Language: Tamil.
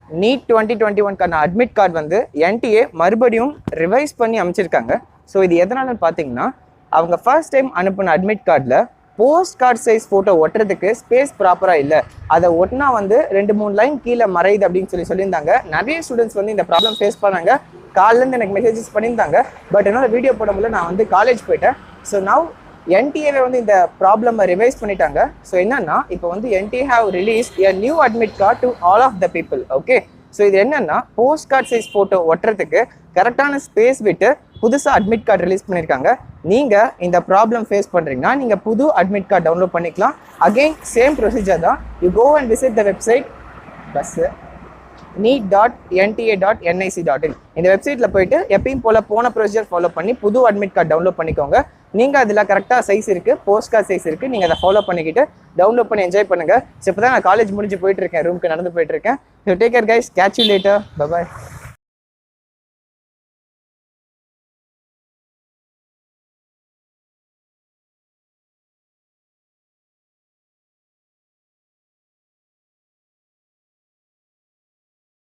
நீட் 2021 அட்மிட் கார்டு வந்து NTA மறுபடியும் ரிவைஸ் பண்ணி அமைச்சிருக்காங்க. ஸோ இது எதனாலன்னு பார்த்தீங்கன்னா, அவங்க ஃபர்ஸ்ட் டைம் அனுப்பின அட்மிட் கார்டில் போஸ்ட் கார்டு சைஸ் ஃபோட்டோ ஒட்டுறதுக்கு ஸ்பேஸ் ப்ராப்பராக இல்லை. அதை ஒட்டினா வந்து 2-3 லைன் கீழே மறையுது அப்படின்னு சொல்லியிருந்தாங்க. நிறைய ஸ்டூடெண்ட்ஸ் வந்து இந்த ப்ராப்ளம் ஃபேஸ் பண்ணாங்க. காலிலேருந்து எனக்கு மெசேஜஸ் பண்ணியிருந்தாங்க. பட் என்னோட வீடியோ போடும்போது நான் வந்து காலேஜ் போயிட்டேன். ஸோ நவ் NTA வந்து இந்த ப்ராப்ளமை ரிவைஸ் பண்ணிட்டாங்க. ஸோ என்னன்னா, இப்போ வந்து NTA have release a new admit card to all of the people. Okay, so இது என்னன்னா, போஸ்ட் கார்டு சைஸ் ஃபோட்டோ ஒட்டுறதுக்கு கரெக்டான ஸ்பேஸ் விட்டு புதுசாக அட்மிட் கார்டு ரிலீஸ் பண்ணியிருக்காங்க. நீங்கள் இந்த ப்ராப்ளம் ஃபேஸ் பண்ணுறீங்கன்னா நீங்கள் புது அட்மிட் கார்டு டவுன்லோட் பண்ணிக்கலாம். அகெயின் சேம் ப்ரொசீஜர் தான். You go and visit the website neet.nta.nic.in. இந்த வெப்சைட்டில் போயிட்டு எப்பயும் போன ப்ரொசீஜர் ஃபாலோ பண்ணி புது அட்மிட் கார்டு டவுன்லோட் பண்ணிக்கோங்க. நீங்கள் அதில் கரெக்டாக சைஸ் இருக்குது, போஸ்ட் கார்டு சைஸ் இருக்குது. நீங்கள் அதை ஃபாலோ பண்ணிக்கிட்டு டவுன்லோட் பண்ணி என்ஜாய் பண்ணுங்கள். ஸோ இப்போ தான் நான் காலேஜ் முடிஞ்சு போயிட்டுருக்கேன், ரூமுக்கு நடந்து போயிட்டுருக்கேன். So take care guys, catch you later, bye bye.